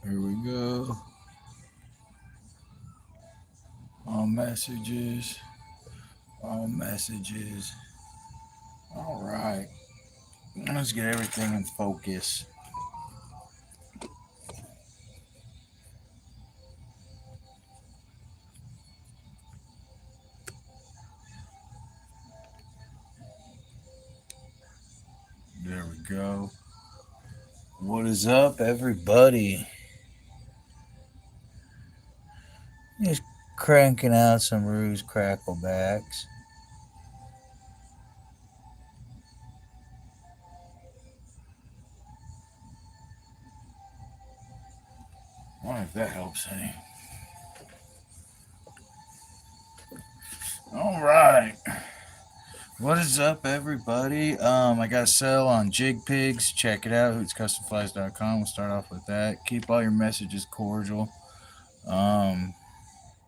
Here we go. All messages. All messages. All right. Let's get everything in focus. There we go. What is up, everybody? Just cranking out some Ruse Cracklebacks. I wonder if that helps any. All right. What is up, everybody? I got a sale on Jig Pigs. Check it out. HootsCustomFlies.com. We'll start off with that. Keep all your messages cordial.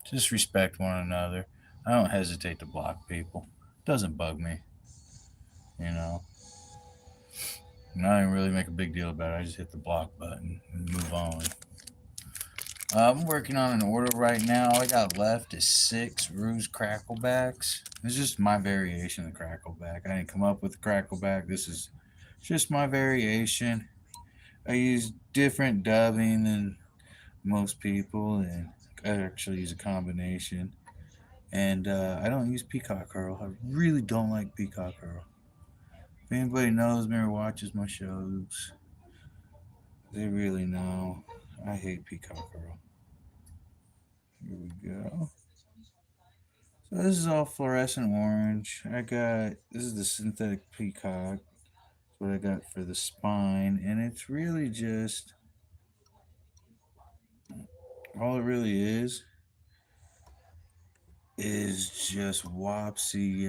Just respect one another. I don't hesitate to block people. Doesn't bug me, you know. And I didn't really make a big deal about it. I just hit the block button and move on. I'm working on an order right now. All I got left is 6 Ruse Cracklebacks. It's just my variation of the Crackleback. I didn't come up with the Crackleback. This is just my variation. I use different dubbing than most people, and I actually use a combination. And I don't use Peacock Curl. I really don't like Peacock Curl. If anybody knows me or watches my shows, they really know I hate Peacock Curl. Here we go. So this is all fluorescent orange. This is the synthetic peacock. That's what I got for the spine, and it's really just all it really is just Wopsy.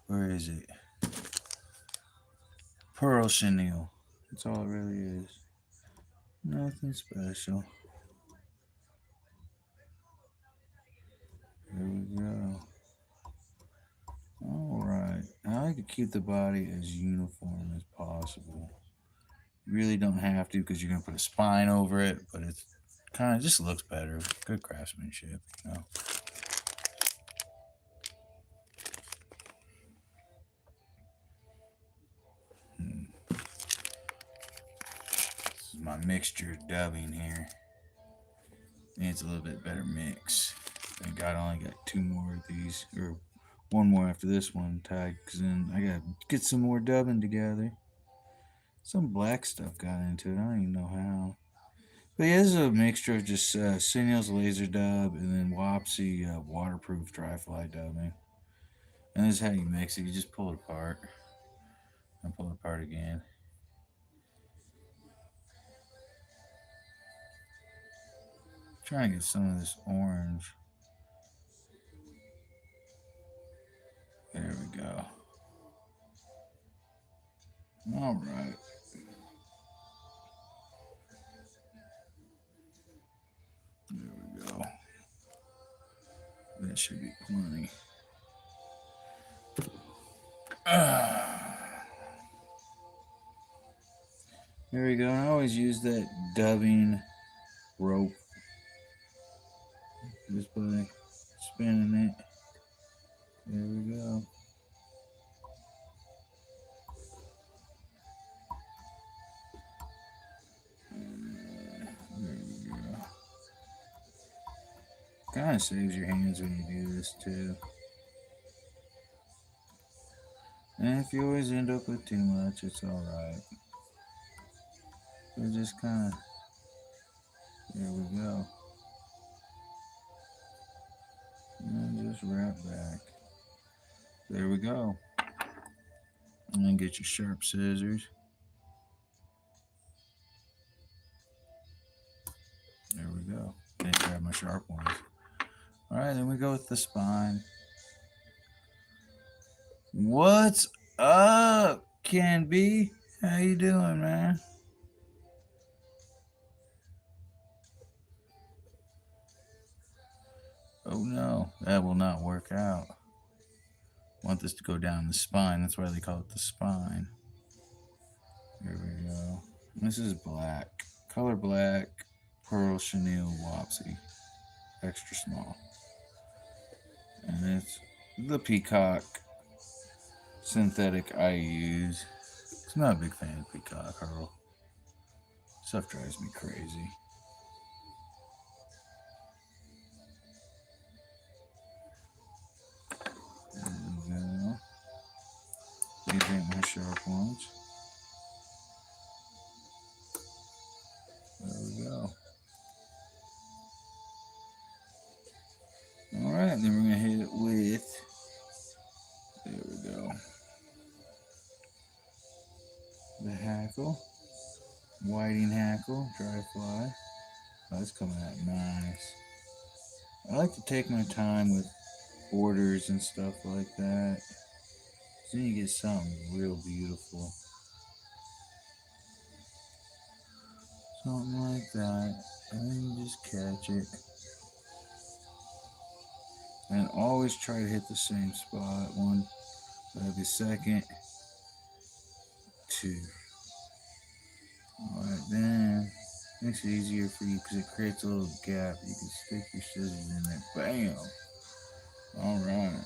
Where is it? Pearl chenille. That's all it really is. Nothing special. Here we go. Alright. I like to keep the body as uniform as possible. You really don't have to because you're going to put a spine over it, but it's kind of just looks better. Good craftsmanship, you know. This is my mixture dubbing here. Needs a little bit better mix. Thank God I only got 2 more of these, or 1 more after this one tagged, because then I got to get some more dubbing together. Some black stuff got into it. I don't even know how. But yeah, this is a mixture of just Cineal's laser dub and then Wopsy waterproof dry fly dubbing. And this is how you mix it. You just pull it apart and pull it apart again. Trying to get some of this orange. There we go. All right. There we go. That should be plenty. There we go. And I always use that dubbing rope just by spinning it. There we go. There we go. Kind of saves your hands when you do this too. And if you always end up with too much, it's alright. But just kind of, there we go. And then just wrap back. There we go. And then get your sharp scissors. There we go. Then grab my sharp ones. Alright, then we go with the spine. What's up, Ken B? How you doing, man? Oh no, that will not work out. Want this to go down the spine. That's why they call it the spine. Here we go. This is black color black, pearl chenille wopsy, extra small. And it's the peacock synthetic I use. I'm not a big fan of peacock herl. Stuff drives me crazy. There we go. These ain't my sharp ones. There we go. Alright, then we're going to hit it with, there we go, the hackle, whiting hackle, dry fly. Oh, that's coming out nice. I like to take my time with orders and stuff like that. So then you get something real beautiful. Something like that. And then you just catch it. And always try to hit the same spot. One, that'll be second, two. Alright, then makes it easier for you because it creates a little gap. You can stick your scissors in there. Bam! Alright.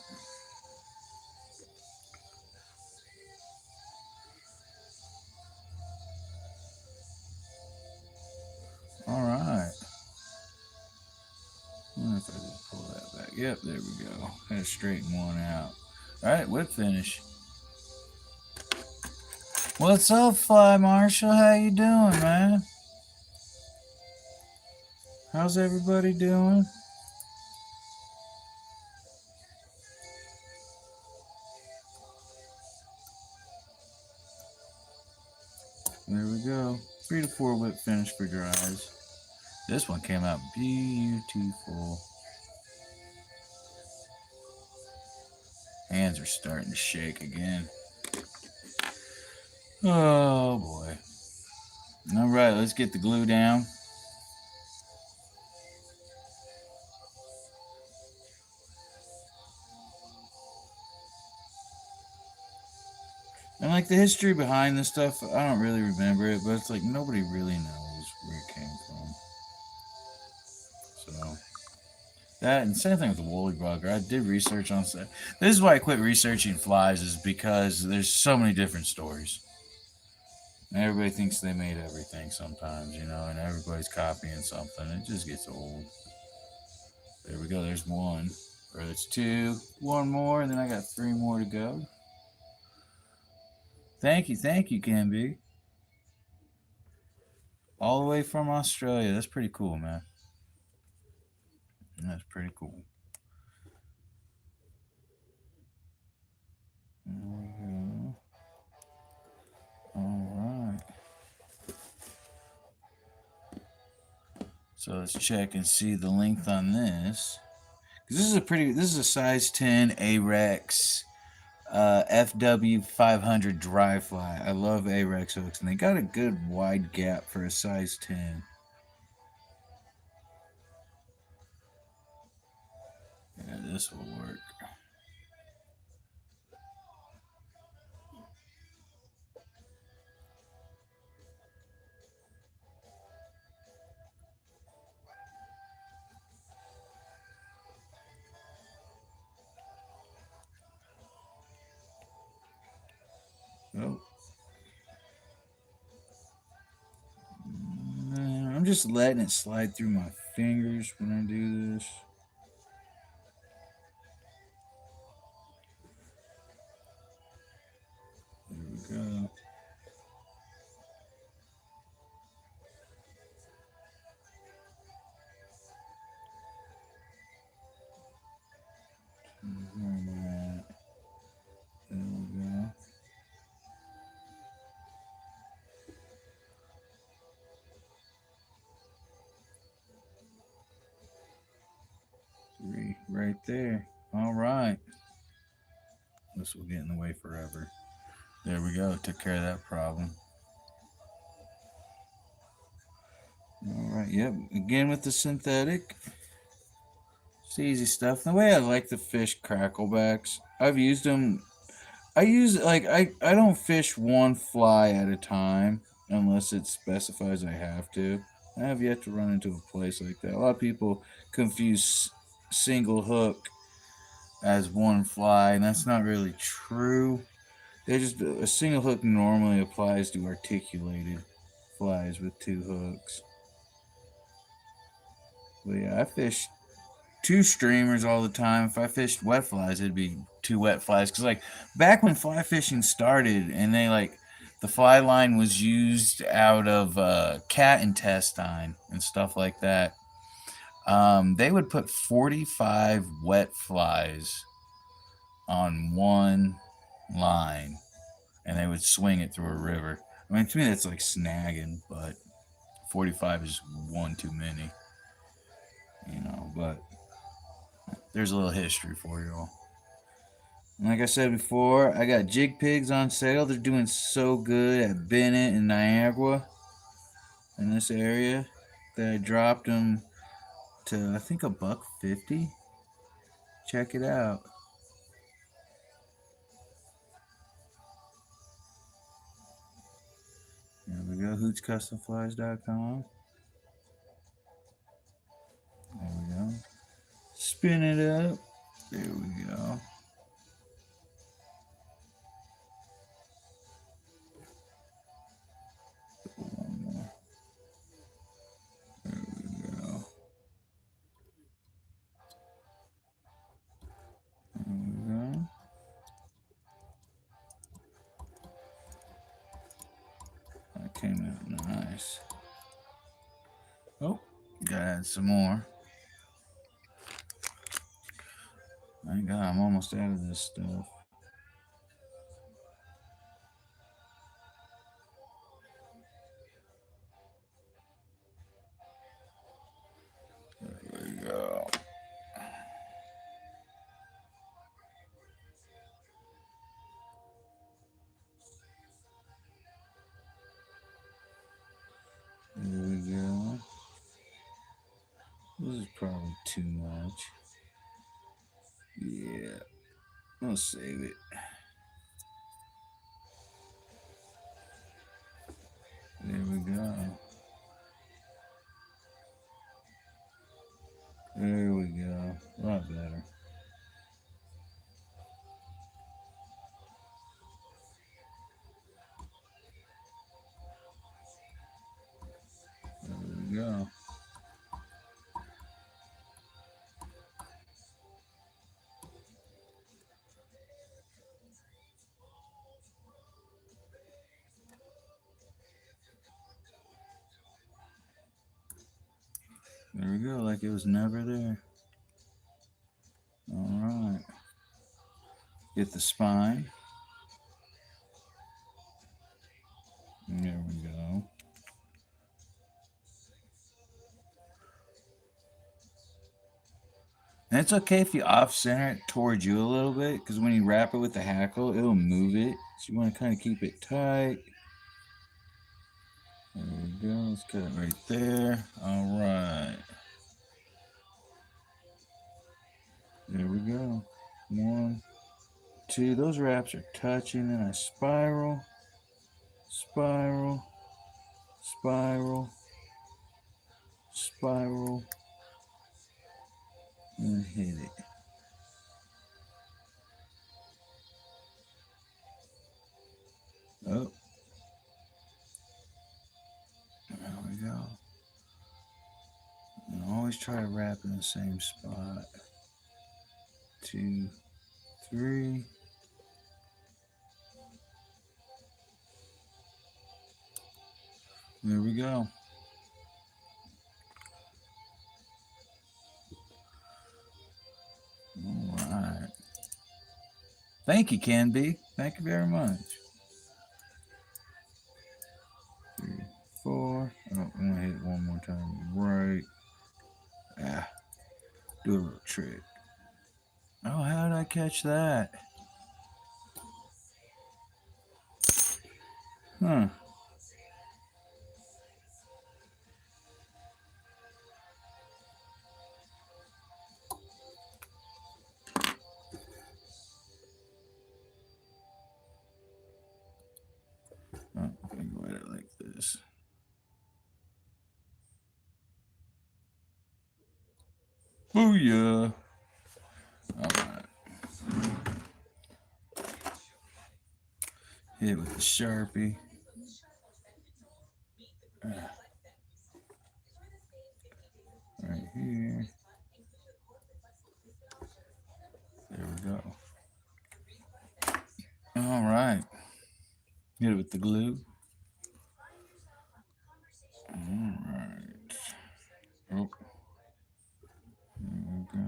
Alright. I wonder if I just pull that back. Yep, there we go. Had to straighten one out. Alright, whip finish. What's up, Fly Marshall? How you doing, man? How's everybody doing? There we go. 3 to 4 whip finish for dries. This one came out beautiful. Hands are starting to shake again. Oh boy. Alright, let's get the glue down. And like the history behind this stuff, I don't really remember it, but it's like nobody really knows where it came from. So that, and same thing with the woolly bugger. I did research on stuff. This is why I quit researching flies, is because there's so many different stories. And everybody thinks they made everything sometimes, you know, and everybody's copying something. It just gets old. There we go. There's one. Or there's two. One more, and then I got 3 more to go. Thank you, Canby. All the way from Australia. That's pretty cool, man. That's pretty cool. There we go. All right. So let's check and see the length on this. This is a size 10 Arex FW 500 dry fly. I love Arex hooks, and they got a good wide gap for a size 10. Yeah, this will work. Oh. I'm just letting it slide through my fingers when I do this. There we go. Where am I at? There we go. Three right there. All right. This will get in the way forever. There we go. Took care of that problem. All right. Yep. Again with the synthetic. It's easy stuff. The way I like to fish cracklebacks, I've used them. I don't fish one fly at a time. unless it specifies I have to. I have yet to run into a place like that. A lot of people confuse single hook as one fly, and that's not really true. They just a single hook normally applies to articulated flies with two hooks. But yeah, I fish two streamers all the time. If I fished wet flies, it'd be two wet flies. Cause like back when fly fishing started, and they like the fly line was used out of cat intestine and stuff like that. They would put 45 wet flies on one line, and they would swing it through a river. I mean, to me, that's like snagging, but 45 is one too many, you know. But there's a little history for you all. Like I said before, I got jig pigs on sale. They're doing so good at Bennett and Niagara in this area that I dropped them to I think $1.50. Check it out. There we go. HootsCustomFlies.com. There we go. Spin it up. There we go. One more. There we go. There we go. That came out nice. Oh, gotta add some more. Thank God, I'm almost out of this stuff. There we go. There we go. This is probably too much. Yeah, I'll save it. There we go. There we go. A lot better. There we go. There we go, like it was never there. Alright. Get the spine. There we go. And it's okay if you off center it towards you a little bit, because when you wrap it with the hackle, it'll move it. So you want to kind of keep it tight. There we go. Let's cut it right there. Alright. There we go. 1, 2. Those wraps are touching. Then I spiral, spiral, spiral, spiral, and hit it. Oh. There we go. And always try to wrap in the same spot. 2, 3. There we go. All right. Thank you, Canby. Thank you very much. 3, 4. Oh, I'm gonna hit it one more time. Right. Ah. Do a little trick. Oh, how did I catch that? Huh. Oh, I'm gonna go at it like this. Booyah. Alright. Hit with the Sharpie. Right here. There we go. Alright. Hit it with the glue. Alright. Oh. There we go.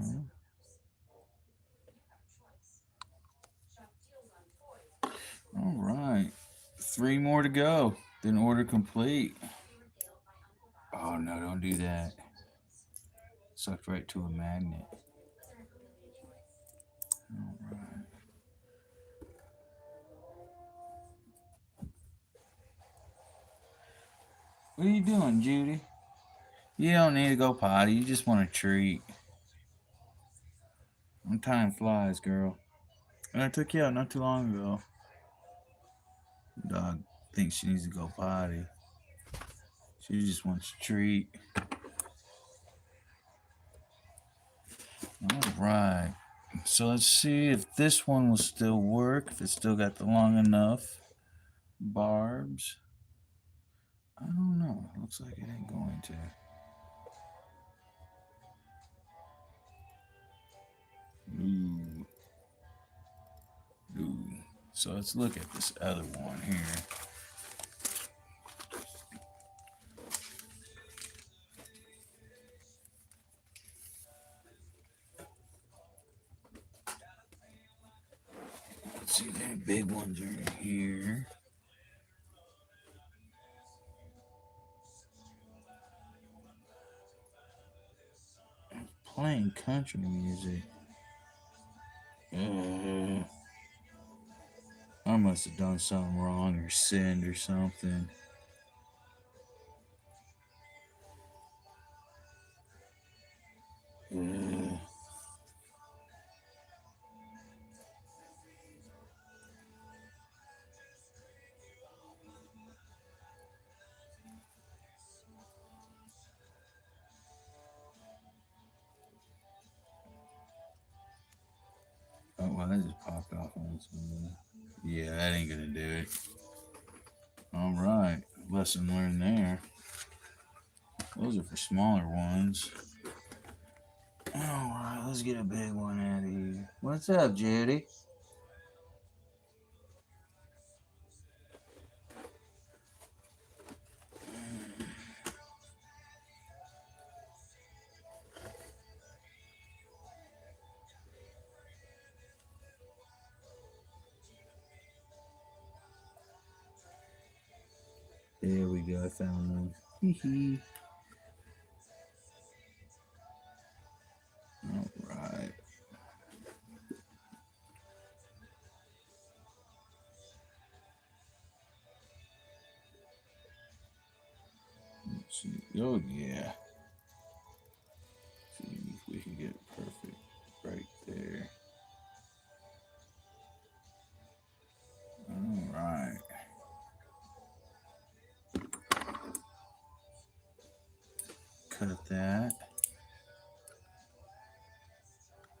Alright. 3 more to go. Then order complete. Oh no, don't do that. Sucked right to a magnet. Alright. What are you doing, Judy? You don't need to go potty. You just want a treat. Time flies, girl. And I took you out not too long ago. Dog thinks she needs to go potty. She just wants a treat. Alright. So let's see if this one will still work. If it's still got the long enough barbs. I don't know. Looks like it ain't going to. Ooh. Ooh. So let's look at this other one here. Let's see, the big ones are in here. Playing country music. I must have done something wrong or sinned or something. Oh, well, that just popped off on something. Yeah, that ain't gonna do it. Alright, lesson learned there. Those are for smaller ones. Alright, let's get a big one out of here. What's up, Judy? There we go, I found one. Hee. Alright. Let's see. Oh, yeah. See if we can get it perfect right there. Alright. Cut that.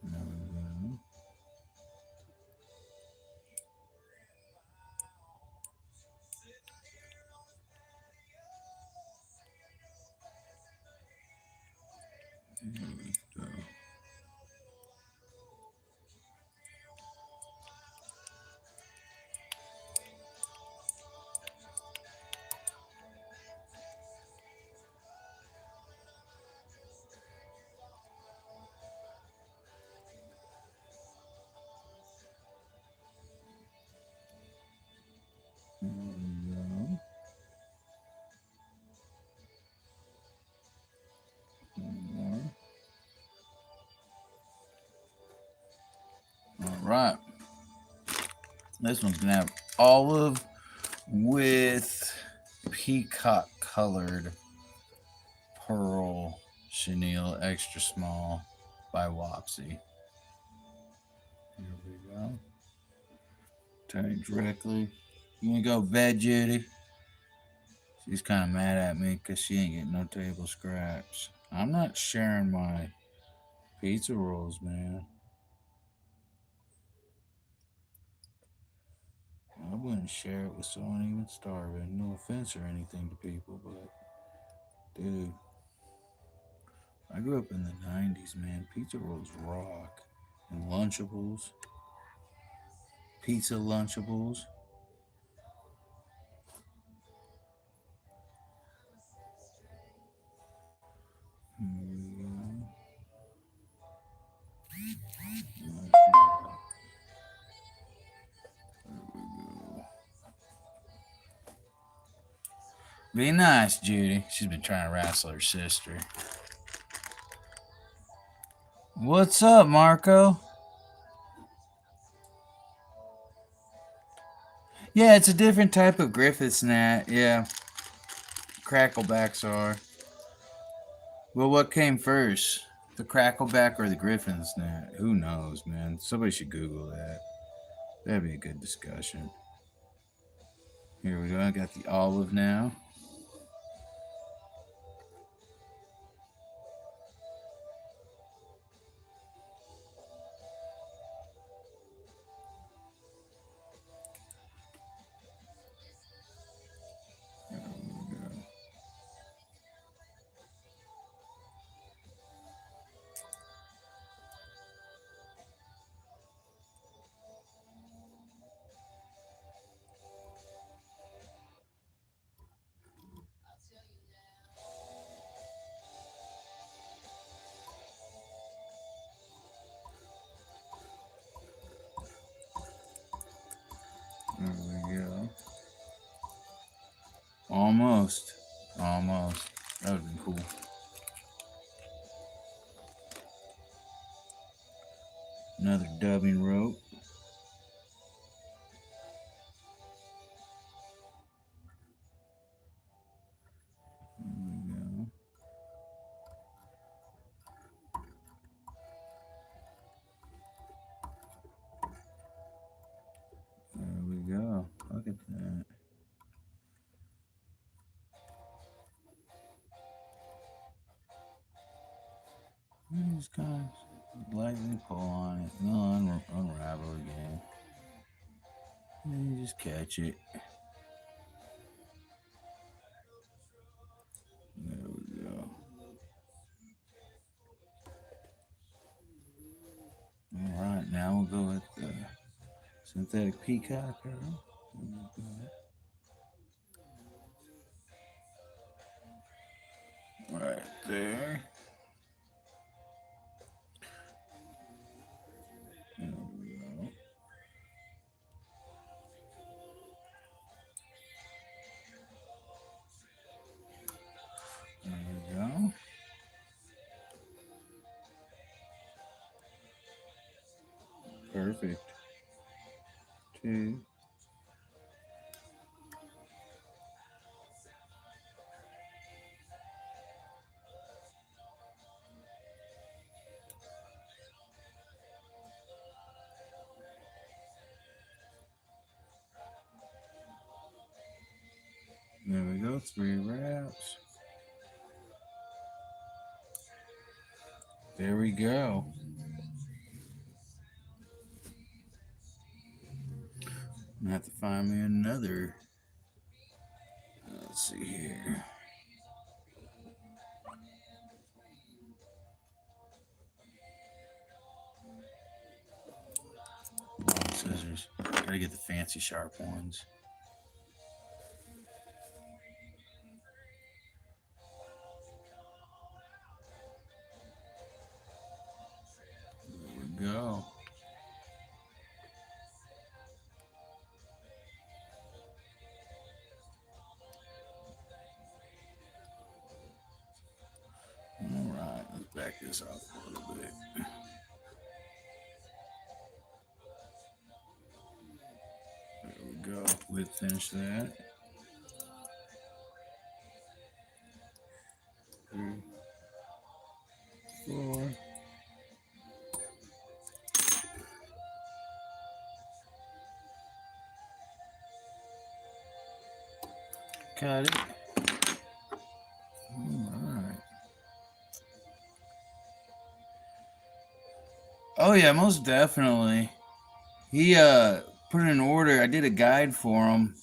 There we go. There we go. There we go. One more. Alright. This one's gonna have olive with peacock colored pearl chenille extra small by Wapsie. Here we go. Turn it directly. You wanna go to bed, Judy? She's kind of mad at me because she ain't getting no table scraps. I'm not sharing my Pizza rolls, man. I wouldn't share it with someone even starving. No offense or anything to people, but dude, I grew up in the 90s, man. Pizza rolls rock. And Lunchables, pizza Lunchables. Mm, Be nice, Judy. She's been trying to wrestle her sister. What's up, Marco? Yeah, it's a different type of Griffith's gnat. Yeah, Cracklebacks are. Well, what came first? The Crackleback or the Griffin's gnat? Who knows, man? Somebody should Google that. That'd be a good discussion. Here we go. I got the olive now. There we go. There we go. Almost. Almost. That would have been cool. Another dubbing rope. There we go. There we go. Look at that. You just kind of lightly pull on it. No, unravel again. And you just catch it. There we go. All right, now we'll go with the synthetic peacock pearl. Right there. There we go. There we go. Perfect. Two. There we go. 3 wraps. There we go. I'm gonna have to find me another. Let's see here. Scissors. Gotta get the fancy sharp ones. There we go. All right, let's back this up a little bit. There we go. We'll finish that. 3, 4. Cut it. All right. Oh yeah, most definitely. He put in an order. I did a guide for him,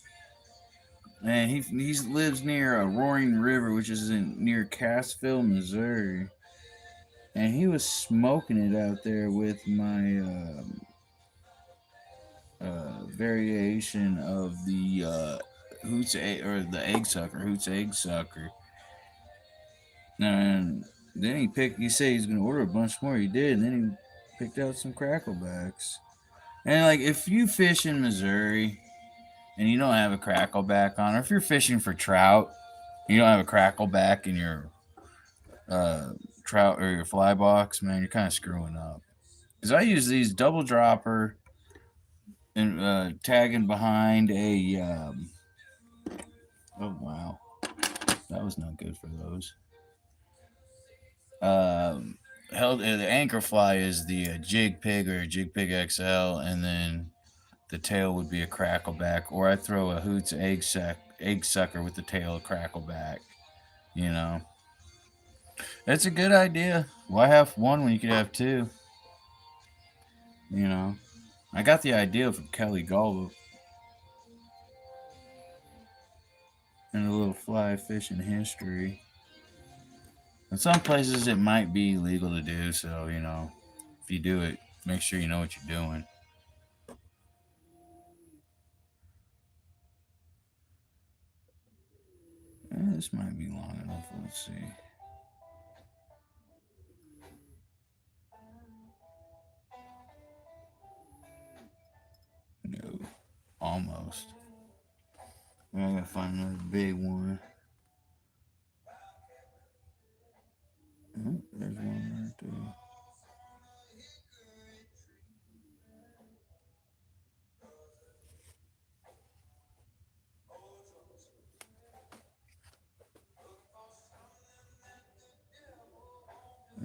and he lives near a Roaring River, which is near Cassville, Missouri. And he was smoking it out there with my variation of the or the egg sucker, Hoot's egg sucker. And then he picked. He said he's gonna order a bunch more. He did, and then he picked out some cracklebacks. And like, if you fish in Missouri and you don't have a crackleback on, or if you're fishing for trout, you don't have a crackleback in your uh, trout or your fly box, man, you're kind of screwing up. Because I use these double dropper and tagging behind a. Oh wow, that was not good for those. Um, Held the anchor fly is the jig pig or jig pig XL, and then the tail would be a crackleback, or I throw a Hoot's egg sucker with the tail of crackleback. You know, it's a good idea. Why have one when you could have two? You know, I got the idea from Kelly Gallup in a little fly fishing history. In some places, it might be legal to do so. You know, if you do it, make sure you know what you're doing. This might be long enough. Let's see. No, almost. I gotta find another big one. Oh, there's one right there.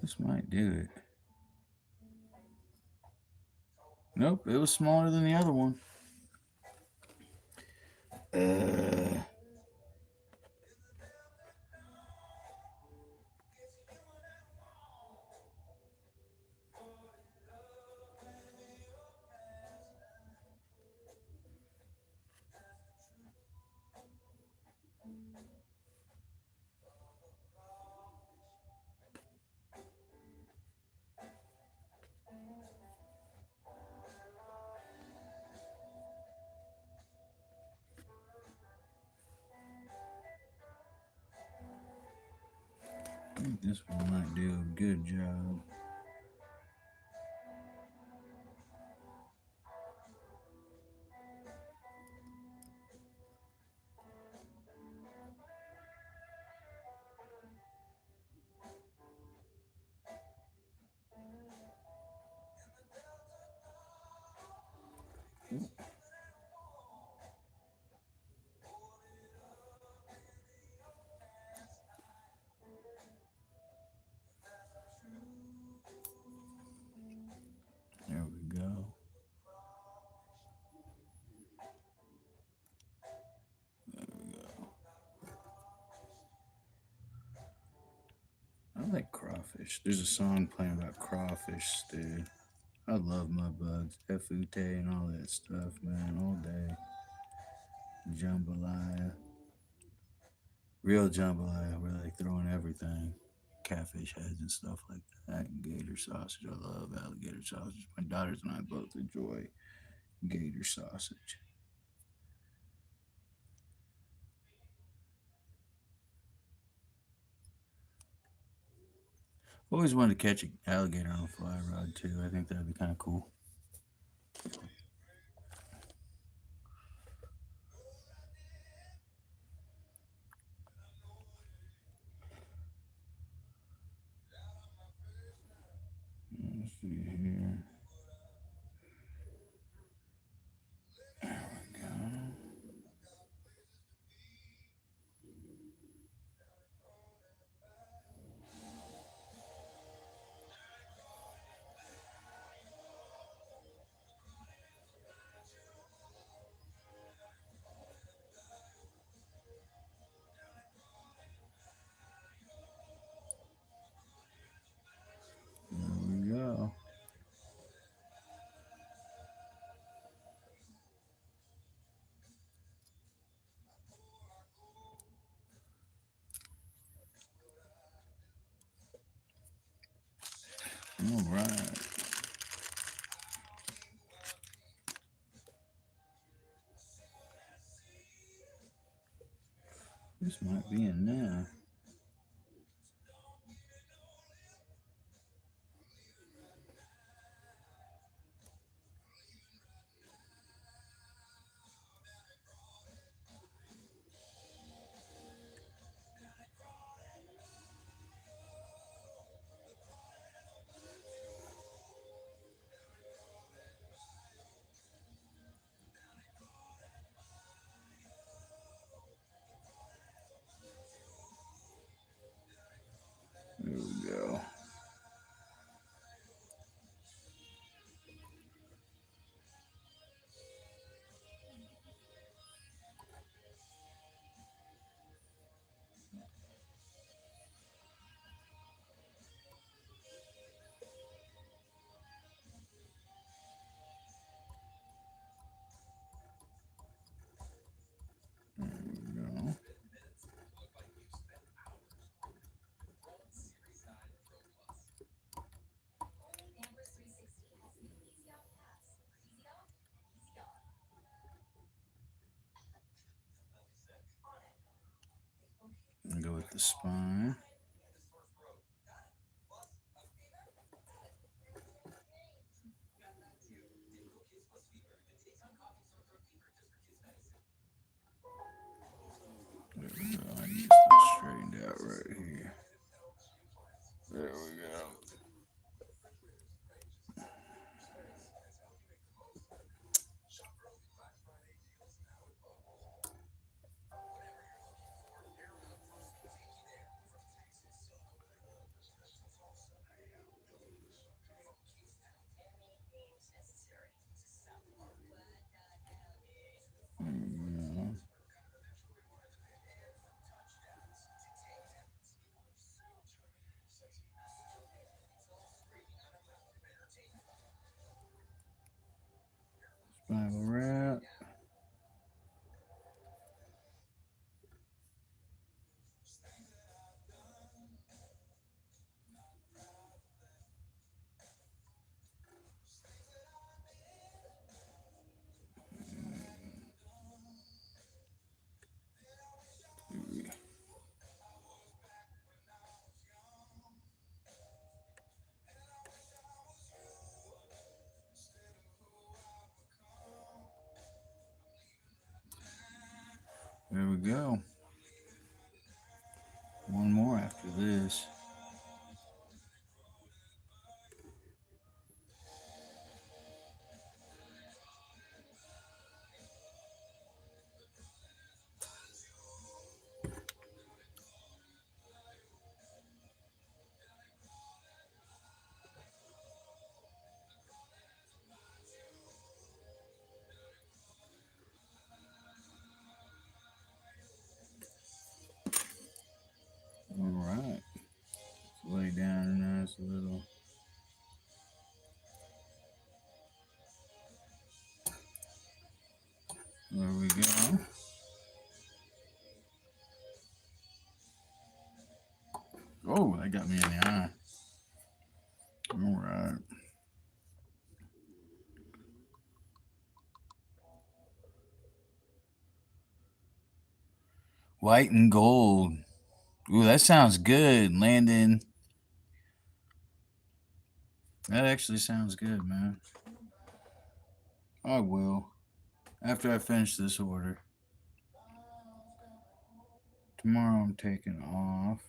This might do it. Nope, it was smaller than the other one. Uh, I think this one might do a good job. There we go. There we go. I like crawfish. There's a song playing about crawfish, dude. I love my bugs, Efute and all that stuff, man, all day. Jambalaya. Real jambalaya, we're like throwing everything. Catfish heads and stuff like that. And gator sausage. I love alligator sausage. My daughters and I both enjoy gator sausage. I've always wanted to catch an alligator on a fly rod too. I think that'd be kind of cool. Let's see here. There we go. There we go. All right. This might be in there. There we go. Go with the spine. There we go. I need this straightened out right here. There we go. Spinal wrap. There we go. One more after this. All right. Let's lay down a nice little. There we go. Oh, that got me in the eye. All right. White and gold. Ooh, that sounds good, Landon. That actually sounds good, man. I will. After I finish this order. Tomorrow I'm taking off.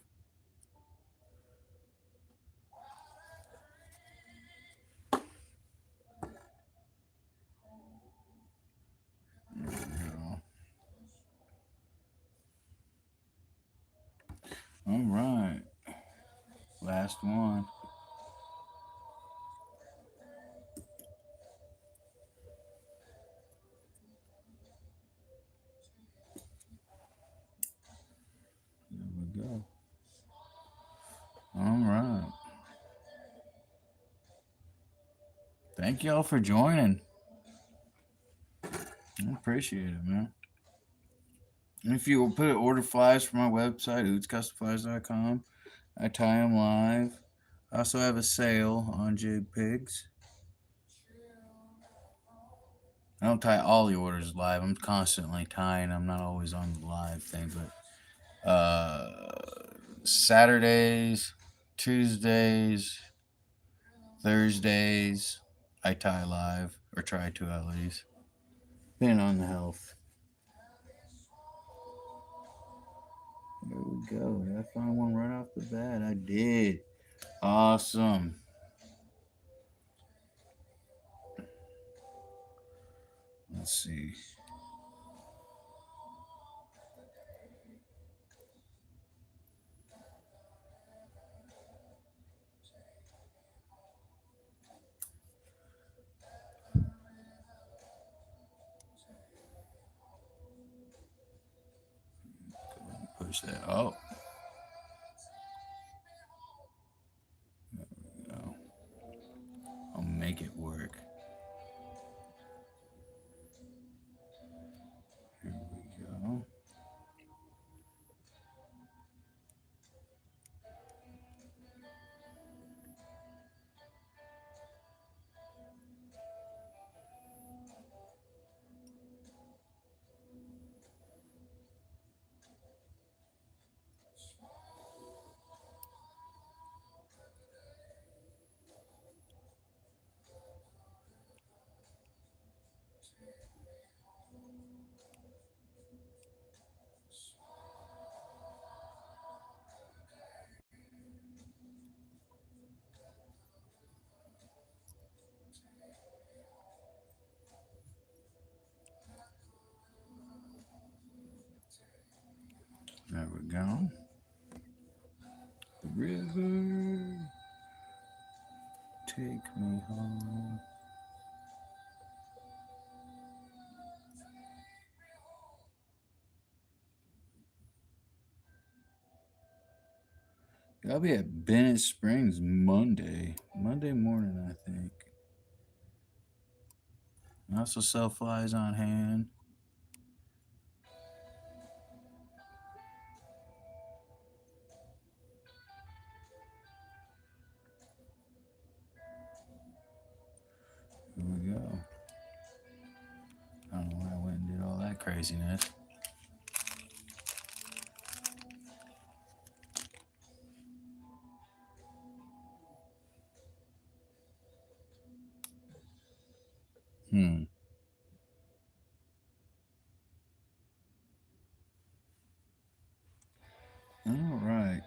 There we go. All right. Last one. There we go. All right. Thank y'all for joining. I appreciate it, man. And if you will put order flies for my website, hootscustomflies.com, I tie them live. I also have a sale on jig pigs. I don't tie all the orders live. I'm constantly tying. I'm not always on the live thing, but Saturdays, Tuesdays, Thursdays, I tie live or try to at least, depending on the health. There we go. Did I find one right off the bat? I did. Awesome. Let's see. Push that. Oh. There we go. I'll make it work. Here we go. There we go. The river, take me home. I'll be at Bennett Springs Monday morning, I think. I also sell flies on hand. Here we go. I don't know why I went and did all that craziness. All right.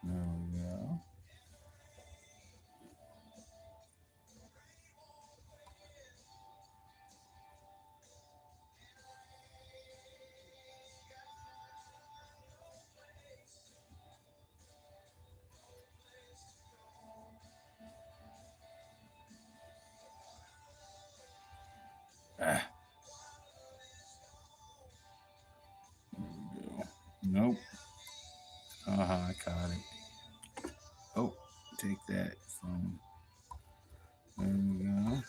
There we go. Ah, there we go. Nope. I caught it. Oh, take that from. There we go.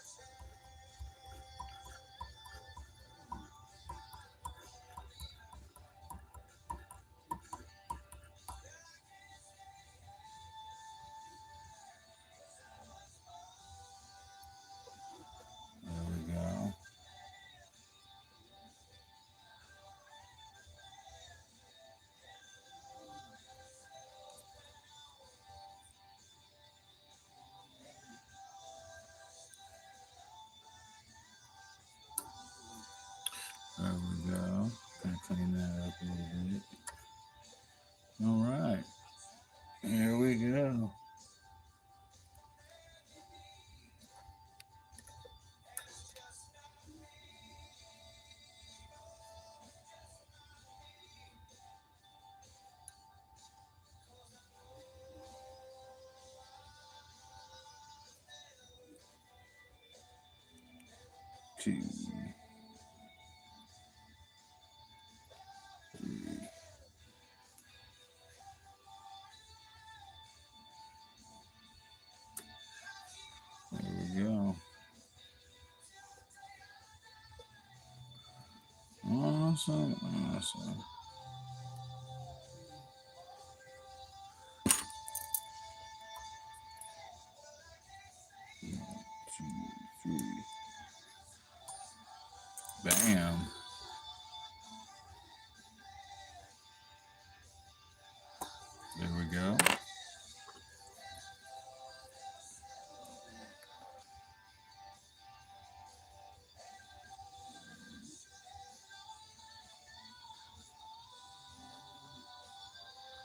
There we go. There we go. Gonna clean that up a little bit. All right. Here we go. Two, Awesome, awesome. One, two, three. Bam. There we go.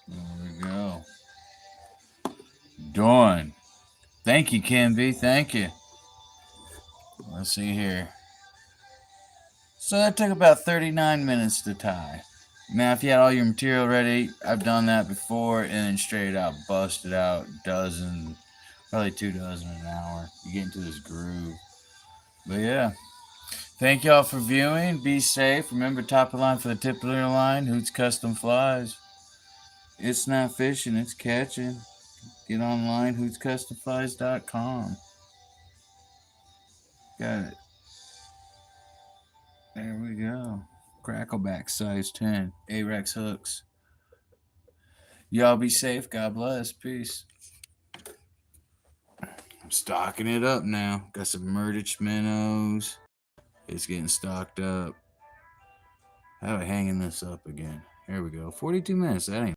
There we go. Done. Thank you, Ken B. Thank you. Let's see here. So that took about 39 minutes to tie. Now, if you had all your material ready, I've done that before and then straight out busted out dozen, probably 2 dozen an hour. You get into this groove. But yeah, thank y'all for viewing. Be safe. Remember, top of the line for the tip of the line. Hoot's Custom Flies. It's not fishing, it's catching. Get online, hootscustomflies.com. Got it. There we go. Crackleback size 10. A-Rex hooks. Y'all be safe. God bless. Peace. I'm stocking it up now. Got some Murdich minnows. It's getting stocked up. How do I hanging this up again? There we go. 42 minutes. That ain't